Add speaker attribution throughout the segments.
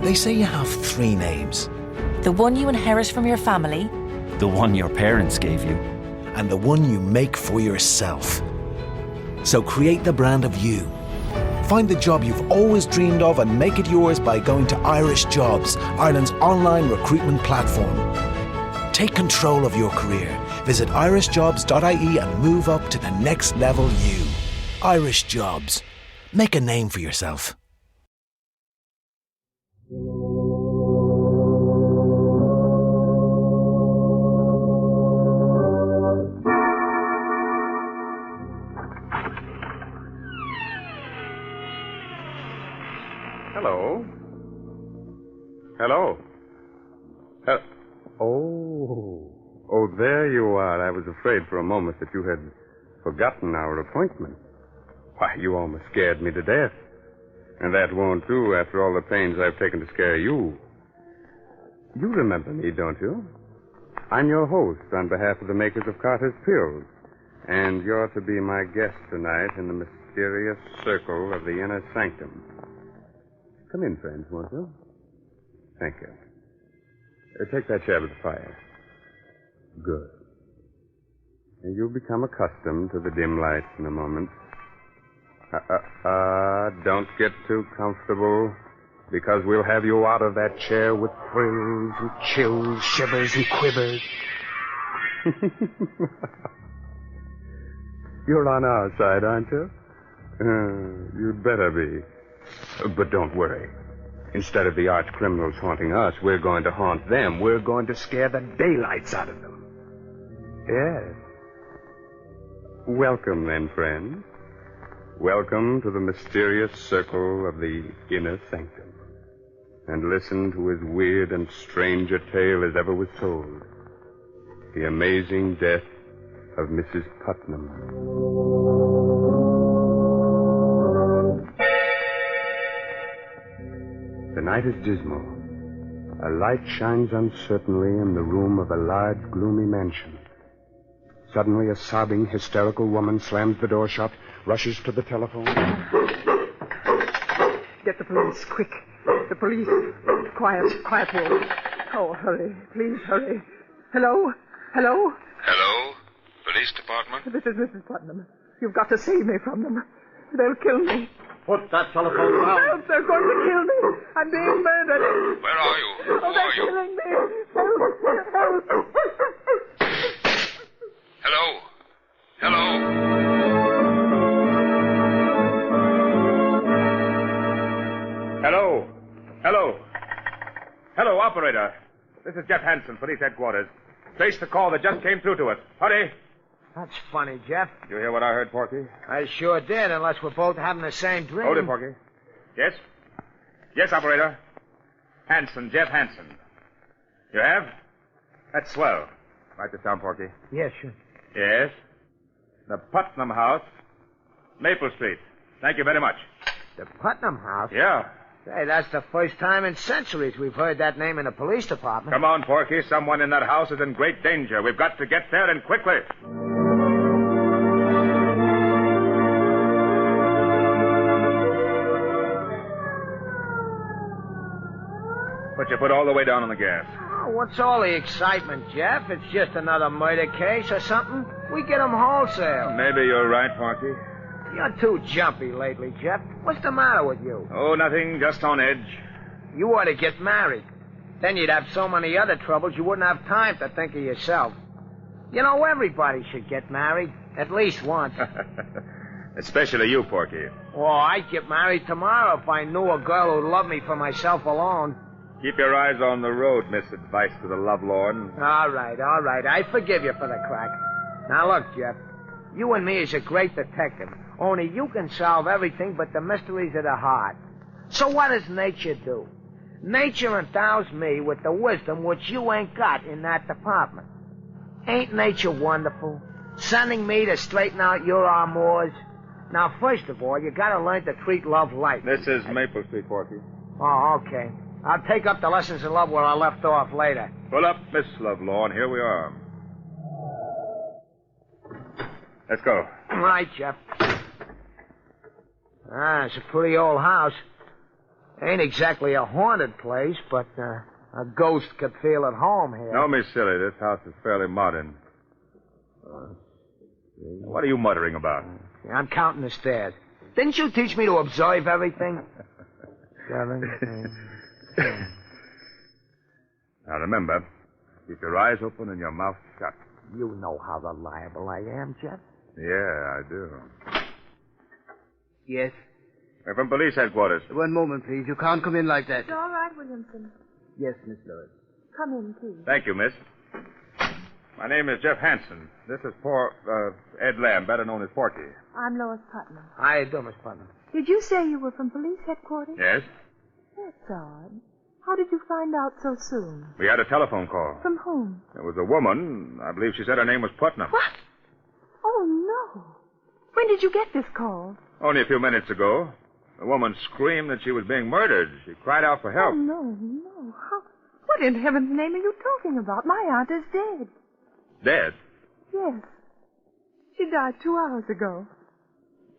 Speaker 1: They say you have 3 names.
Speaker 2: The one you inherit from your family.
Speaker 3: The one your parents gave you.
Speaker 1: And the one you make for yourself. So create the brand of you. Find the job you've always dreamed of and make it yours by going to Irish Jobs, Ireland's online recruitment platform. Take control of your career. Visit irishjobs.ie and move up to the next level you. Irish Jobs. Make a name for yourself.
Speaker 4: Hello? Hello? Oh, there you are. I was afraid for a moment that you had forgotten our appointment. Why, you almost scared me to death. And that won't do after all the pains I've taken to scare you. You remember me, don't you? I'm your host on behalf of the makers of Carter's Pills. And you're to be my guest tonight in the mysterious circle of the inner sanctum. Come in, friends, won't you? Thank you. Take that chair by the fire. Good. And you'll become accustomed to the dim lights in a moment. Don't get too comfortable, because we'll have you out of that chair with thrills and chills, shivers and quivers. You're on our side, aren't you? You'd better be. But don't worry. Instead of the arch criminals haunting us, we're going to haunt them. We're going to scare the daylights out of them. Yes. Welcome, then, friends. Welcome to the mysterious circle of the inner sanctum. And listen to as weird and strange a tale as ever was told. The amazing death of Mrs. Putnam. The night is dismal. A light shines uncertainly in the room of a large, gloomy mansion. Suddenly, a sobbing, hysterical woman slams the door shut, rushes to the telephone.
Speaker 5: Get the police, quick. The police. Quiet, Wolf. Oh, hurry. Please, hurry. Hello?
Speaker 6: Hello? Police department?
Speaker 5: This is Mrs. Putnam. You've got to save me from them. They'll kill me.
Speaker 7: Put that telephone down.
Speaker 5: Help! They're going to kill me. I'm being murdered.
Speaker 6: Where are you? Who
Speaker 5: they're
Speaker 6: are you?
Speaker 5: killing me. Help!
Speaker 6: Hello?
Speaker 8: Hello, operator. This is Jeff Hansen, police headquarters. Trace the call that just came through to us. Hurry.
Speaker 7: That's funny, Jeff.
Speaker 8: You hear what I heard, Porky?
Speaker 7: I sure did, unless we're both having the same dream.
Speaker 8: Hold it, Porky. Yes? Yes, operator. Hansen, Jeff Hansen. You have? That's swell. Write this down, Porky.
Speaker 7: Yes, sure.
Speaker 8: Yes. The Putnam House, Maple Street. Thank you very much.
Speaker 7: The Putnam House?
Speaker 8: Yeah.
Speaker 7: Say, that's the first time in centuries we've heard that name in the police department.
Speaker 8: Come on, Porky. Someone in that house is in great danger. We've got to get there, and quickly. Put your foot all the way down on the gas.
Speaker 7: Oh, what's all the excitement, Jeff? It's just another murder case or something. We get 'em wholesale.
Speaker 8: Maybe you're right, Porky.
Speaker 7: You're too jumpy lately, Jeff. What's the matter with you?
Speaker 8: Oh, nothing. Just on edge.
Speaker 7: You ought to get married. Then you'd have so many other troubles you wouldn't have time to think of yourself. You know, everybody should get married. At least once.
Speaker 8: Especially you, Porky.
Speaker 7: Oh, I'd get married tomorrow if I knew a girl who'd love me for myself alone.
Speaker 8: Keep your eyes on the road, Miss Advice to the Lovelorn.
Speaker 7: All right. I forgive you for the crack. Now, look, Jeff. You and me is a great detective. Only you can solve everything but the mysteries of the heart. So what does nature do? Nature endows me with the wisdom which you ain't got in that department. Ain't nature wonderful? Sending me to straighten out your amours. Now, first of all, you gotta learn to treat love light.
Speaker 8: This is Maple Street, Porky.
Speaker 7: Oh, okay. I'll take up the lessons in love where I left off later.
Speaker 8: Pull up, Miss Lovelorn. Here we are. Let's go.
Speaker 7: Right, Jeff. Ah, it's a pretty old house. Ain't exactly a haunted place, but a ghost could feel at home here.
Speaker 8: No, Miss Silly, this house is fairly modern. What are you muttering about?
Speaker 7: I'm counting the stairs. Didn't you teach me to observe everything? 7, 8, 10.
Speaker 8: Now remember, keep your eyes open and your mouth shut.
Speaker 7: You know how reliable I am, Jeff.
Speaker 8: Yeah, I do.
Speaker 9: Yes.
Speaker 8: We're from police headquarters.
Speaker 9: One moment, please. You can't come in like that.
Speaker 5: It's all right, Williamson.
Speaker 9: Yes, Miss Lois.
Speaker 5: Come in, please.
Speaker 8: Thank you, miss. My name is Jeff Hansen. This is poor Ed Lamb, better known as Porky.
Speaker 5: I'm Lois Putnam.
Speaker 7: How you doing, Miss Putnam?
Speaker 5: Did you say you were from police headquarters?
Speaker 8: Yes?
Speaker 5: That's odd. How did you find out so soon?
Speaker 8: We had a telephone call.
Speaker 5: From whom?
Speaker 8: There was a woman. I believe she said her name was Putnam.
Speaker 5: What? Oh, no. When did you get this call?
Speaker 8: Only a few minutes ago. The woman screamed that she was being murdered. She cried out for help.
Speaker 5: Oh, no. What in heaven's name are you talking about? My aunt is dead.
Speaker 8: Dead?
Speaker 5: Yes. She died 2 hours ago.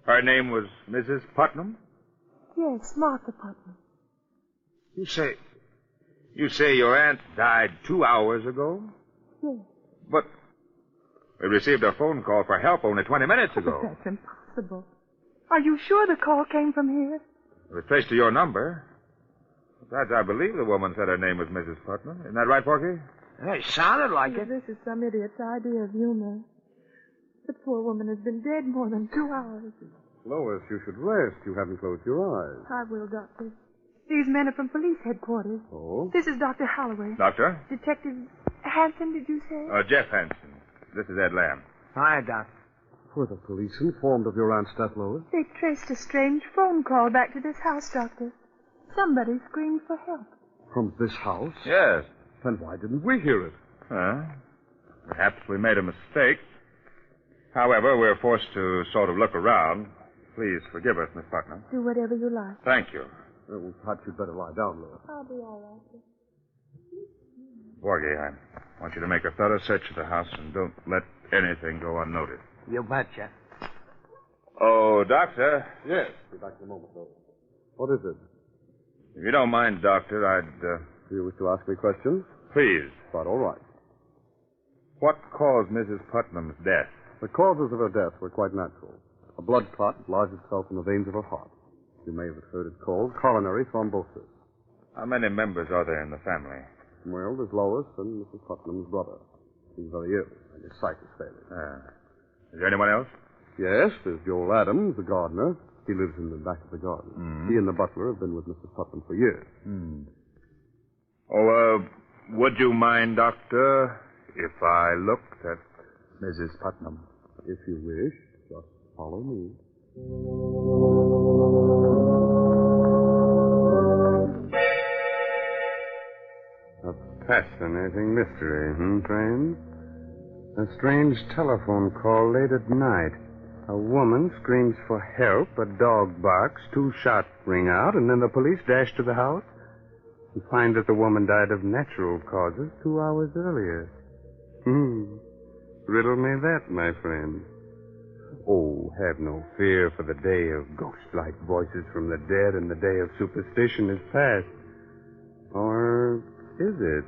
Speaker 8: Her name was Mrs. Putnam?
Speaker 5: Yes, Martha Putnam.
Speaker 8: You say your aunt died 2 hours ago?
Speaker 5: Yes.
Speaker 8: But we received a phone call for help only 20 minutes ago.
Speaker 5: But that's impossible. Are you sure the call came from here?
Speaker 8: It was traced to your number. Besides, I believe the woman said her name was Mrs. Putnam. Isn't that right, Porky?
Speaker 7: Hey, it sounded like it.
Speaker 5: This is some idiot's idea of humor. The poor woman has been dead more than 2 hours.
Speaker 4: Lois, you should rest. You haven't closed your eyes.
Speaker 5: I will, Doctor. These men are from police headquarters.
Speaker 4: Oh?
Speaker 5: This is Dr. Holloway.
Speaker 8: Doctor?
Speaker 5: Detective Hanson, did you say?
Speaker 8: Jeff Hansen. This is Ed Lamb.
Speaker 7: Hi, Doc.
Speaker 4: Were the police informed of your aunt's death, Lois?
Speaker 5: They traced a strange phone call back to this house, Doctor. Somebody screamed for help.
Speaker 4: From this house?
Speaker 8: Yes.
Speaker 4: Then why didn't we hear it?
Speaker 8: Perhaps we made a mistake. However, we're forced to sort of look around. Please forgive us, Miss Putnam.
Speaker 5: Do whatever you like.
Speaker 8: Thank you.
Speaker 4: Well, perhaps you'd better lie down, Lois.
Speaker 5: I'll be all right, sir.
Speaker 8: Porgy, I want you to make a thorough search of the house and don't let anything go unnoticed.
Speaker 7: You betcha.
Speaker 8: Oh, Doctor.
Speaker 4: Yes. Be back in a moment, Lois. What is it?
Speaker 8: If you don't mind, Doctor,
Speaker 4: Do you wish to ask me questions?
Speaker 8: Please.
Speaker 4: Quite all right.
Speaker 8: What caused Mrs. Putnam's death?
Speaker 4: The causes of her death were quite natural. A blood clot lodged itself in the veins of her heart. You may have heard it called coronary thrombosis.
Speaker 8: How many members are there in the family?
Speaker 4: Well, there's Lois and Mrs. Putnam's brother. He's very ill, and his sight is failing.
Speaker 8: Is there anyone else?
Speaker 4: Yes, there's Joel Adams, the gardener. He lives in the back of the garden. He and the butler have been with Mrs. Putnam for years.
Speaker 8: Would you mind, Doctor, if I looked at Mrs. Putnam?
Speaker 4: If you wish, just follow me. A fascinating mystery, friends? A strange telephone call late at night. A woman screams for help, a dog barks, 2 shots ring out, and then the police dash to the house and find that the woman died of natural causes 2 hours earlier. Riddle me that, my friend. Oh, have no fear, for the day of ghost-like voices from the dead and the day of superstition is past. Or is it?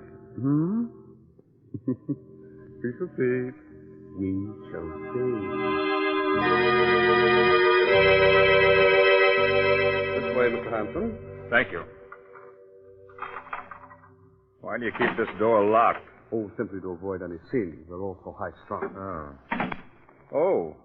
Speaker 4: We shall see. We shall see. This way, Mr. Hanson.
Speaker 8: Thank you. Why do you keep this door locked?
Speaker 4: Oh, simply to avoid any scenes. They're all so high-strung.
Speaker 8: Oh.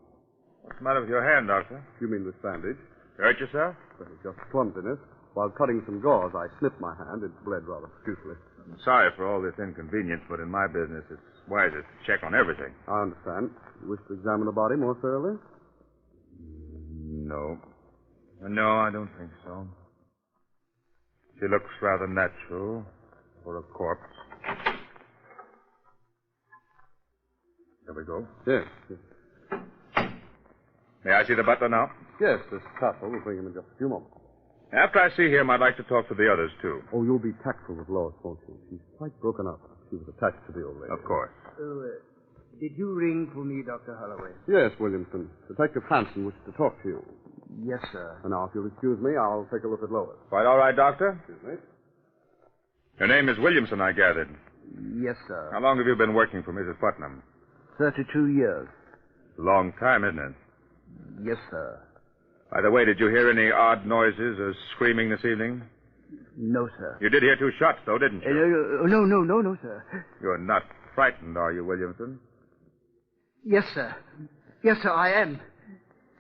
Speaker 8: What's the matter with your hand, Doctor?
Speaker 4: You mean this bandage?
Speaker 8: Hurt yourself?
Speaker 4: Well, just clumsiness. While cutting some gauze, I snipped my hand. It bled rather profusely.
Speaker 8: I'm sorry for all this inconvenience, but in my business, it's wisest to check on everything.
Speaker 4: I understand. You wish to examine the body more thoroughly?
Speaker 8: No. No, I don't think so. She looks rather natural for a corpse. There we go.
Speaker 4: Yes.
Speaker 8: May I see the butler now?
Speaker 4: Yes, this couple will bring him in just a few moments.
Speaker 8: After I see him, I'd like to talk to the others, too.
Speaker 4: Oh, you'll be tactful with Lois, won't you? She's quite broken up. She was attached to the old lady.
Speaker 8: Of course.
Speaker 9: Did you ring for me, Dr. Holloway?
Speaker 4: Yes, Williamson. Detective Hanson wishes to talk to you.
Speaker 9: Yes, sir.
Speaker 10: Now, if you'll excuse me, I'll take a look at Lois.
Speaker 8: Quite all right, Doctor?
Speaker 10: Excuse me.
Speaker 8: Your name is Williamson, I gathered.
Speaker 9: Yes, sir.
Speaker 8: How long have you been working for Mrs. Putnam?
Speaker 9: 32 years.
Speaker 8: Long time, isn't it?
Speaker 9: Yes, sir.
Speaker 8: By the way, did you hear any odd noises or screaming this evening?
Speaker 9: No, sir.
Speaker 8: You did hear 2 shots, though, didn't you?
Speaker 9: No, sir.
Speaker 8: You're not frightened, are you, Williamson?
Speaker 9: Yes, sir. Yes, sir, I am.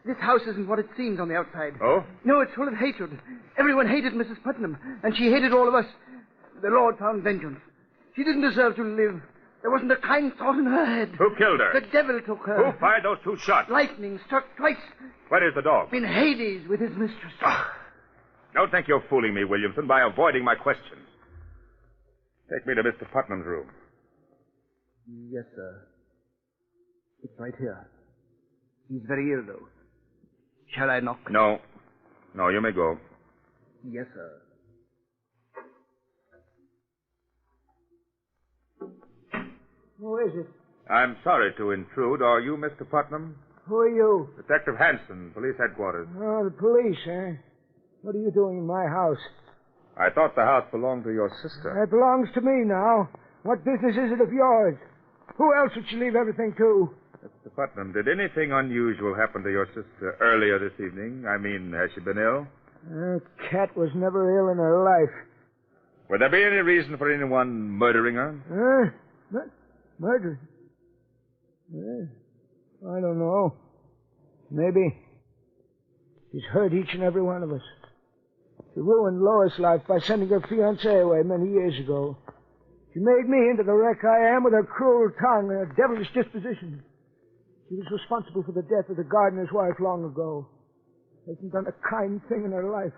Speaker 9: This house isn't what it seems on the outside.
Speaker 8: Oh?
Speaker 9: No, it's full of hatred. Everyone hated Mrs. Putnam, and she hated all of us. The Lord found vengeance. She didn't deserve to live. There wasn't a kind thought in her head.
Speaker 8: Who killed her?
Speaker 9: The devil took her.
Speaker 8: Who fired those 2 shots?
Speaker 9: Lightning struck twice.
Speaker 8: Where is the dog?
Speaker 9: In Hades with his mistress.
Speaker 8: Don't think you're fooling me, Williamson, by avoiding my questions. Take me to Mr. Putnam's room.
Speaker 9: Yes, sir. It's right here. He's very ill, though. Shall I knock?
Speaker 8: No. No, you may go.
Speaker 9: Yes, sir.
Speaker 7: Who is it?
Speaker 8: I'm sorry to intrude. Are you Mr. Putnam?
Speaker 7: Who are you?
Speaker 8: Detective Hanson, police headquarters.
Speaker 7: Oh, the police, eh? What are you doing in my house?
Speaker 8: I thought the house belonged to your sister.
Speaker 7: It belongs to me now. What business is it of yours? Who else would you leave everything to?
Speaker 8: Mr. Putnam, did anything unusual happen to your sister earlier this evening? I mean, has she been ill?
Speaker 7: Cat was never ill in her life.
Speaker 8: Would there be any reason for anyone murdering her?
Speaker 7: Murder? I don't know. Maybe. She's hurt each and every one of us. She ruined Lois' life by sending her fiancé away many years ago. She made me into the wreck I am with her cruel tongue and her devilish disposition. She was responsible for the death of the gardener's wife long ago. Hasn't done a kind thing in her life.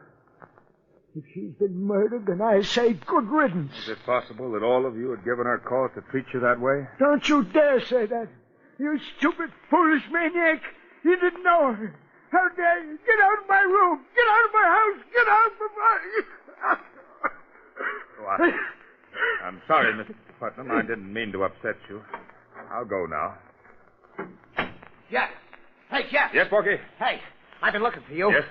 Speaker 7: If she's been murdered, then I say good riddance.
Speaker 8: Is it possible that all of you had given her cause to treat you that way?
Speaker 7: Don't you dare say that. You stupid, foolish maniac. You didn't know her. How dare you? Get out of my room. Get out of my house. Get out of my...
Speaker 8: I'm sorry, Mr. Putnam. I didn't mean to upset you. I'll go now.
Speaker 7: Jeff. Hey, Jeff.
Speaker 8: Yes, Porky?
Speaker 7: Hey, I've been looking for you.
Speaker 8: Yes?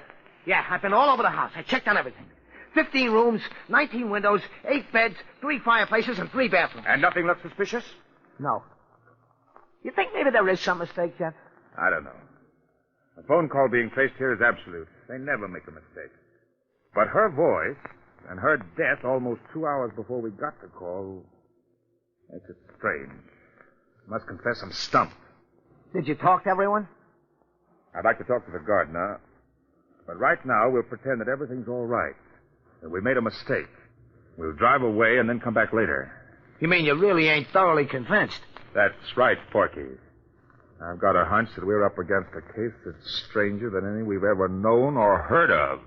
Speaker 7: Yeah, I've been all over the house. I checked on everything. 15 rooms, 19 windows, 8 beds, 3 fireplaces, and 3 bathrooms.
Speaker 8: And nothing looked suspicious?
Speaker 7: No. You think maybe there is some mistake, Jeff?
Speaker 8: I don't know. A phone call being traced here is absolute. They never make a mistake. But her voice and her death almost 2 hours before we got the call makes it strange. I must confess I'm stumped.
Speaker 7: Did you talk to everyone?
Speaker 8: I'd like to talk to the gardener, but right now we'll pretend that everything's all right, that we made a mistake. We'll drive away and then come back later.
Speaker 7: You mean you really ain't thoroughly convinced?
Speaker 8: That's right, Porky. I've got a hunch that we're up against a case that's stranger than any we've ever known or heard of.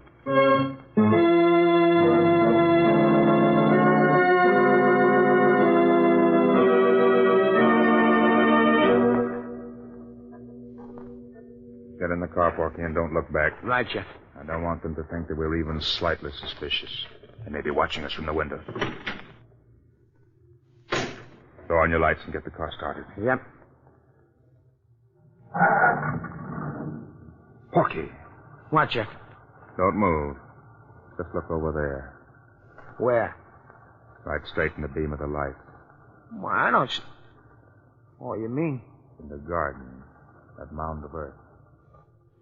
Speaker 8: Get in the car, Porky, and don't look back.
Speaker 7: Right, Jeff.
Speaker 8: I don't want them to think that we're even slightly suspicious. They may be watching us from the window. Throw on your lights and get the car started.
Speaker 7: Yep.
Speaker 8: Porky.
Speaker 7: What, Jeff?
Speaker 8: Don't move. Just look over there.
Speaker 7: Where?
Speaker 8: Right straight in the beam of the light.
Speaker 7: Well, I don't... Oh, you mean?
Speaker 8: In the garden. That mound of earth.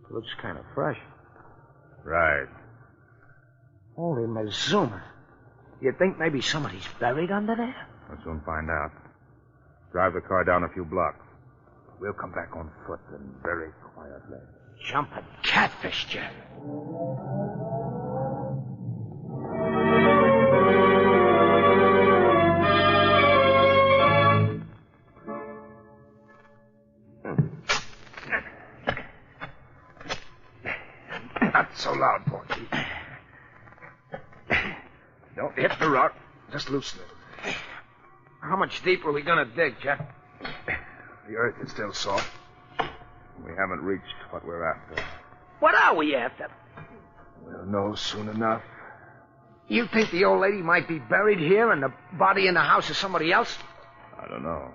Speaker 7: It looks kind of fresh.
Speaker 8: Right.
Speaker 7: Holy Mazuma. You think maybe somebody's buried under there?
Speaker 8: We'll soon find out. Drive the car down a few blocks. We'll come back on foot and very quietly.
Speaker 7: Jumping catfish, Jeff.
Speaker 8: Not so loud, Porky. Don't hit the rock. Just loosen it.
Speaker 7: How much deeper are we going to dig, Jeff?
Speaker 8: The earth is still soft. We haven't reached what we're after.
Speaker 7: What are we after?
Speaker 8: We'll know soon enough.
Speaker 7: You think the old lady might be buried here and the body in the house of somebody else?
Speaker 8: I don't know.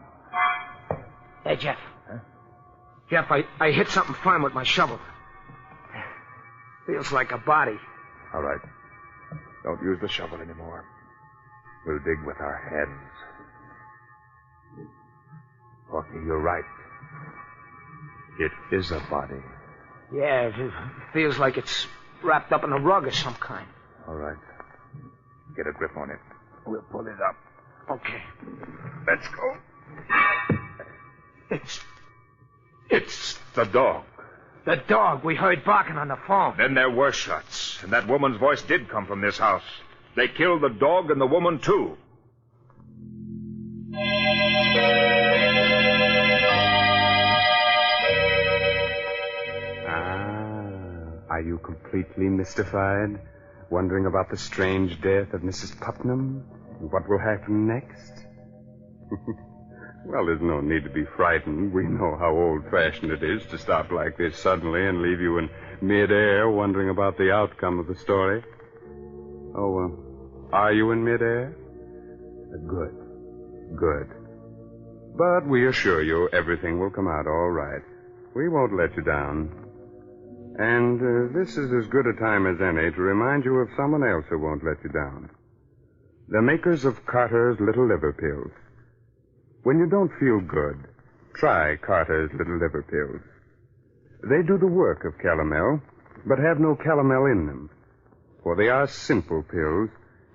Speaker 7: Hey, Jeff.
Speaker 8: Huh?
Speaker 7: Jeff, I hit something firm with my shovel. Feels like a body.
Speaker 8: All right. Don't use the shovel anymore. We'll dig with our hands. Porky, you're right. It is a body.
Speaker 7: Yeah, it feels like it's wrapped up in a rug of some kind.
Speaker 8: All right. Get a grip on it. We'll pull it up.
Speaker 7: Okay.
Speaker 8: Let's go. It's the dog.
Speaker 7: The dog we heard barking on the phone.
Speaker 8: Then there were shots, and that woman's voice did come from this house. They killed the dog and the woman, too.
Speaker 4: Are you completely mystified? Wondering about the strange death of Mrs. Putnam? And what will happen next? Well, there's no need to be frightened. We know how old-fashioned it is to stop like this suddenly and leave you in midair wondering about the outcome of the story. Are you in midair? Good. But we assure you everything will come out all right. We won't let you down. And this is as good a time as any to remind you of someone else who won't let you down. The makers of Carter's Little Liver Pills. When you don't feel good, try Carter's Little Liver Pills. They do the work of calomel, but have no calomel in them, for they are simple pills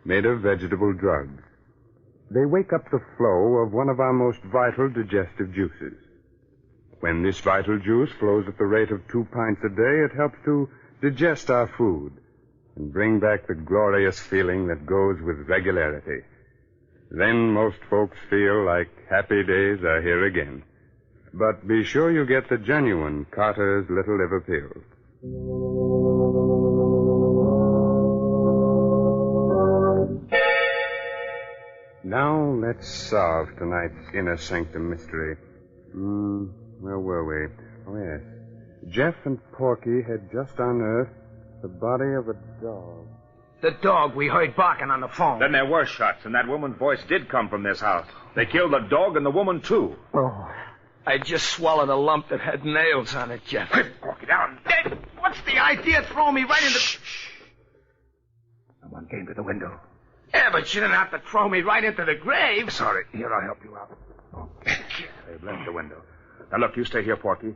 Speaker 4: made of vegetable drugs. They wake up the flow of one of our most vital digestive juices. When this vital juice flows at the rate of 2 pints a day, it helps to digest our food and bring back the glorious feeling that goes with regularity. Then most folks feel like happy days are here again. But be sure you get the genuine Carter's Little Liver Pills. Now let's solve tonight's inner sanctum mystery. Where were we? Oh, yes. Jeff and Porky had just unearthed the body of a dog.
Speaker 7: The dog we heard barking on the phone.
Speaker 8: Then there were shots, and that woman's voice did come from this house. They killed the dog and the woman, too.
Speaker 7: Oh, I just swallowed a lump that had nails on it, Jeff.
Speaker 8: Porky, down.
Speaker 7: What's the idea? Throw me right into...
Speaker 8: Someone came to the window.
Speaker 7: Yeah, but you didn't have to throw me right into the grave.
Speaker 8: Sorry. Here, I'll help you out. They've left the window. Now, look, you stay here, Porky.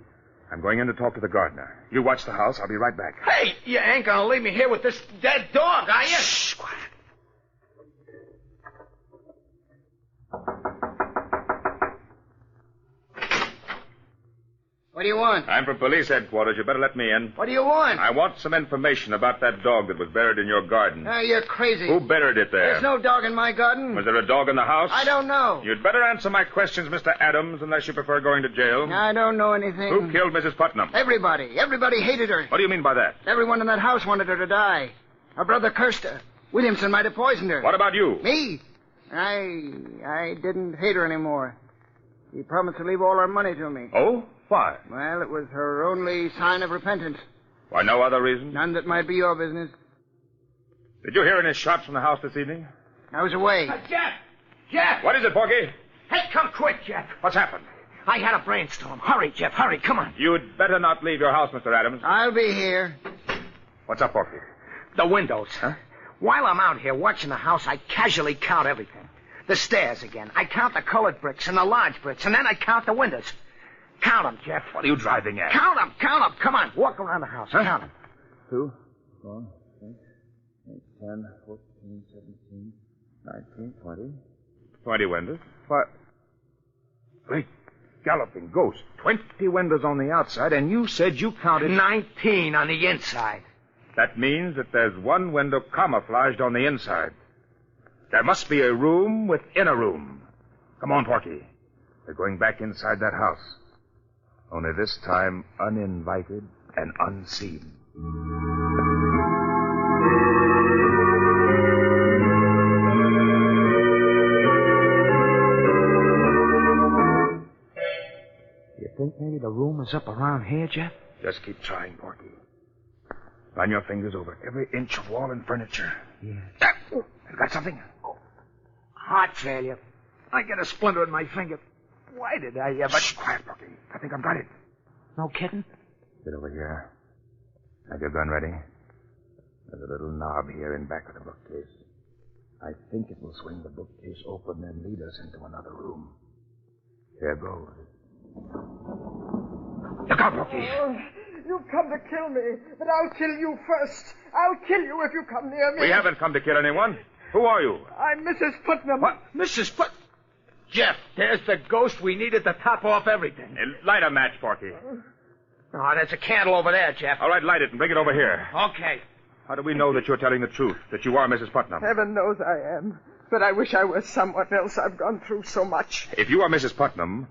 Speaker 8: I'm going in to talk to the gardener. You watch the house. I'll be right back.
Speaker 7: Hey, you ain't gonna leave me here with this dead dog, are you?
Speaker 8: Shh, quiet.
Speaker 9: What do you want?
Speaker 8: I'm from police headquarters. You better let me in.
Speaker 9: What do you want?
Speaker 8: I want some information about that dog that was buried in your garden.
Speaker 9: Oh, you're crazy.
Speaker 8: Who buried it there?
Speaker 9: There's no dog in my garden.
Speaker 8: Was there a dog in the house?
Speaker 9: I don't know.
Speaker 8: You'd better answer my questions, Mr. Adams, unless you prefer going to jail.
Speaker 9: I don't know anything.
Speaker 8: Who killed Mrs. Putnam?
Speaker 9: Everybody. Everybody hated her.
Speaker 8: What do you mean by that?
Speaker 9: Everyone in that house wanted her to die. Her brother cursed her. Williamson might have poisoned her.
Speaker 8: What about you?
Speaker 9: Me? I didn't hate her anymore. She promised to leave all her money to me.
Speaker 8: Oh? Why?
Speaker 9: Well, it was her only sign of repentance.
Speaker 8: Why, no other reason?
Speaker 9: None that might be your business.
Speaker 8: Did you hear any shots from the house this evening?
Speaker 9: I was away.
Speaker 7: Jeff! Jeff!
Speaker 8: What is it, Porky?
Speaker 7: Hey, come quick, Jeff.
Speaker 8: What's happened?
Speaker 7: I had a brainstorm. Hurry, Jeff, hurry, come on.
Speaker 8: You'd better not leave your house, Mr. Adams.
Speaker 9: I'll be here.
Speaker 8: What's up, Porky?
Speaker 7: The windows.
Speaker 8: Huh?
Speaker 7: While I'm out here watching the house, I casually count everything. The stairs again. I count the colored bricks and the large bricks, and then I count the windows. Count them, Jeff.
Speaker 8: What are you driving at?
Speaker 7: Count them. Come on, walk around the house.
Speaker 8: Huh?
Speaker 7: Count them.
Speaker 8: 2, 4, 6, 8, 10, 14, 17, 19, 20. 20 windows. What? Great galloping ghost. 20 windows on the outside, and you said you counted...
Speaker 7: 19 on the inside.
Speaker 8: That means that there's one window camouflaged on the inside. There must be a room within a room. Come on, Porky. We're going back inside that house. Only this time uninvited and unseen.
Speaker 7: You think maybe the room is up around here, Jeff?
Speaker 8: Just keep trying, Porky. Run your fingers over every inch of wall and furniture.
Speaker 7: Yeah.
Speaker 8: I've got something.
Speaker 7: Heart failure. I got a splinter in my finger. Why did I ever...
Speaker 8: Shh, quiet, Porky. I think I've got it.
Speaker 7: No kidding?
Speaker 8: Get over here. Have your gun ready? There's a little knob here in back of the bookcase. I think it will swing the bookcase open and lead us into another room. Here goes. Look out, Porky!
Speaker 5: Oh, you've come to kill me, but I'll kill you first. I'll kill you if you come near me.
Speaker 8: We haven't come to kill anyone. Who are you?
Speaker 5: I'm Mrs. Putnam.
Speaker 7: What? Mrs. Jeff, there's the ghost we needed to top off everything.
Speaker 8: Light a match, Porky.
Speaker 7: Oh, there's a candle over there, Jeff.
Speaker 8: All right, light it and bring it over here.
Speaker 7: Okay.
Speaker 8: How do we know that you're telling the truth, that you are Mrs. Putnam?
Speaker 5: Heaven knows I am. But I wish I was someone else. I've gone through so much.
Speaker 8: If you are Mrs. Putnam,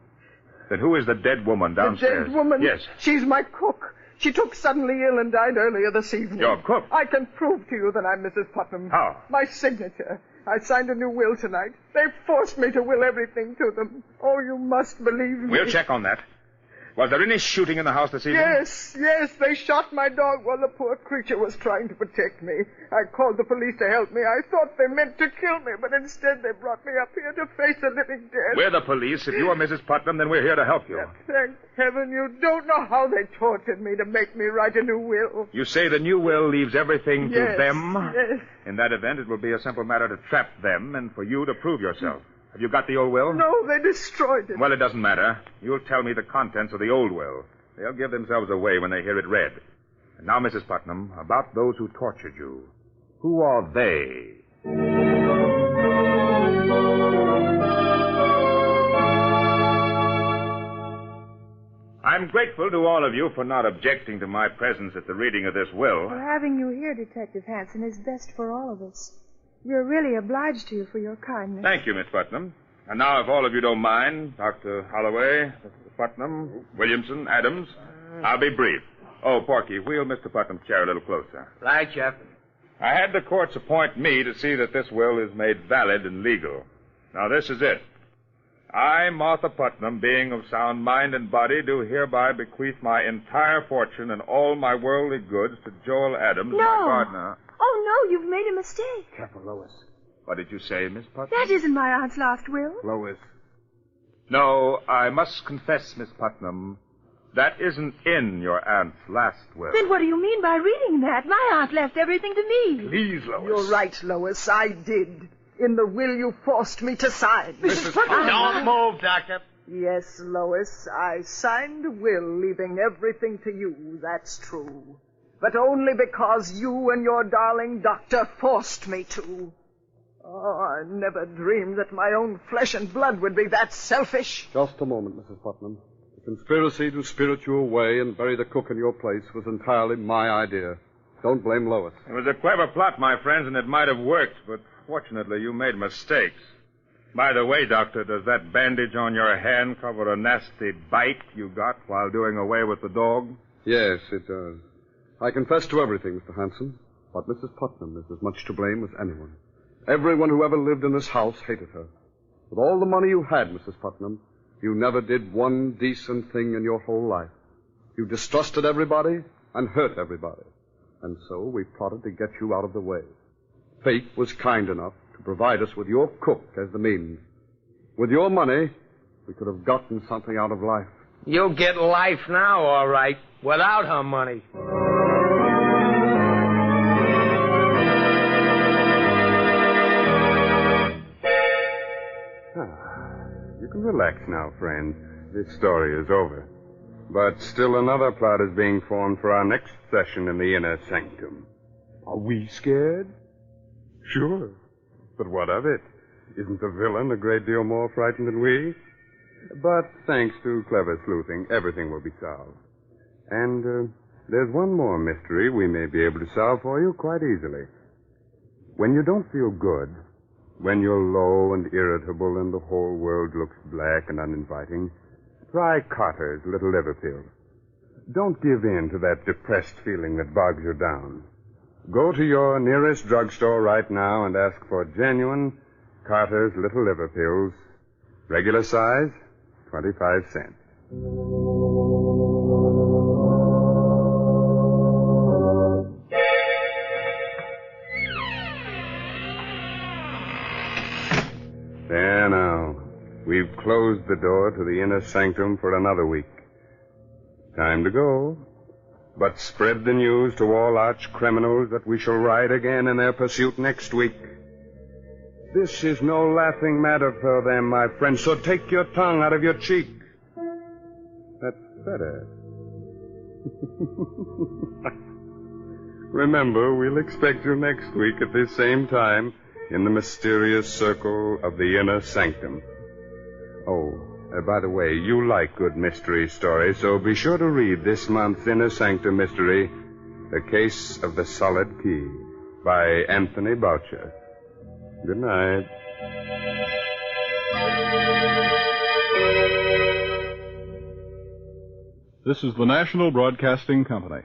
Speaker 8: then who is the dead woman downstairs?
Speaker 5: The dead woman?
Speaker 8: Yes.
Speaker 5: She's my cook. She took suddenly ill and died earlier this evening.
Speaker 8: Your cook?
Speaker 5: I can prove to you that I'm Mrs. Putnam.
Speaker 8: How?
Speaker 5: My signature. I signed a new will tonight. They forced me to will everything to them. Oh, you must believe me.
Speaker 8: We'll check on that. Was there any shooting in the house this evening?
Speaker 5: Yes. They shot my dog while the poor creature was trying to protect me. I called the police to help me. I thought they meant to kill me, but instead they brought me up here to face the living dead.
Speaker 8: We're the police. If you are Mrs. Putnam, then we're here to help you.
Speaker 5: Thank heaven you don't know how they tortured me to make me write a new will.
Speaker 8: You say the new will leaves everything to them?
Speaker 5: Yes.
Speaker 8: In that event, it will be a simple matter to trap them and for you to prove yourself. Have you got the old will?
Speaker 5: No, they destroyed it.
Speaker 8: Well, it doesn't matter. You'll tell me the contents of the old will. They'll give themselves away when they hear it read. And now, Mrs. Putnam, about those who tortured you. Who are they? I'm grateful to all of you for not objecting to my presence at the reading of this will.
Speaker 11: Well, having you here, Detective Hanson, is best for all of us. We're really obliged to you for your kindness.
Speaker 8: Thank you, Miss Putnam. And now, if all of you don't mind, Dr. Holloway, Mr. Putnam, Williamson, Adams, I'll be brief. Oh, Porky, wheel Mr. Putnam's chair a little closer.
Speaker 7: Right, Jeff.
Speaker 8: I had the courts appoint me to see that this will is made valid and legal. Now, this is it. I, Martha Putnam, being of sound mind and body, do hereby bequeath my entire fortune and all my worldly goods to Joel Adams, my gardener.
Speaker 11: Oh, no, you've made a mistake.
Speaker 8: Careful, Lois. What did you say, Miss Putnam?
Speaker 11: That isn't my aunt's last will.
Speaker 8: Lois. No, I must confess, Miss Putnam, that isn't in your aunt's last will.
Speaker 11: Then what do you mean by reading that? My aunt left everything to me.
Speaker 8: Please, Lois.
Speaker 5: You're right, Lois. I did. In the will you forced me to sign.
Speaker 7: Mrs. Putnam. Don't move, Doctor.
Speaker 5: Yes, Lois. I signed a will leaving everything to you. That's true. But only because you and your darling doctor forced me to. Oh, I never dreamed that my own flesh and blood would be that selfish.
Speaker 10: Just a moment, Mrs. Putnam. The conspiracy to spirit you away and bury the cook in your place was entirely my idea. Don't blame Lois.
Speaker 8: It was a clever plot, my friends, and it might have worked, but fortunately you made mistakes. By the way, Doctor, does that bandage on your hand cover a nasty bite you got while doing away with the dog?
Speaker 10: Yes, it does. I confess to everything, Mr. Hanson, but Mrs. Putnam is as much to blame as anyone. Everyone who ever lived in this house hated her. With all the money you had, Mrs. Putnam, you never did one decent thing in your whole life. You distrusted everybody and hurt everybody. And so we plotted to get you out of the way. Fate was kind enough to provide us with your cook as the means. With your money, we could have gotten something out of life.
Speaker 7: You'll get life now, all right, without her money.
Speaker 4: You can relax now, friend. This story is over. But still another plot is being formed for our next session in the inner sanctum. Are we scared? Sure. But what of it? Isn't the villain a great deal more frightened than we? But thanks to clever sleuthing, everything will be solved. And there's one more mystery we may be able to solve for you quite easily. When you don't feel good, when you're low and irritable and the whole world looks black and uninviting, try Carter's Little Liver Pills. Don't give in to that depressed feeling that bogs you down. Go to your nearest drugstore right now and ask for genuine Carter's Little Liver Pills. Regular size, 25 cents. There now. We've closed the door to the inner sanctum for another week. Time to go. but spread the news to all arch criminals that we shall ride again in their pursuit next week. This is no laughing matter for them, my friend, so take your tongue out of your cheek. That's better. Remember, we'll expect you next week at this same time in the mysterious circle of the inner sanctum. Oh, by the way, you like good mystery stories, so be sure to read this month's Inner Sanctum mystery, The Case of the Solid Key, by Anthony Boucher. Good night.
Speaker 12: This is the National Broadcasting Company.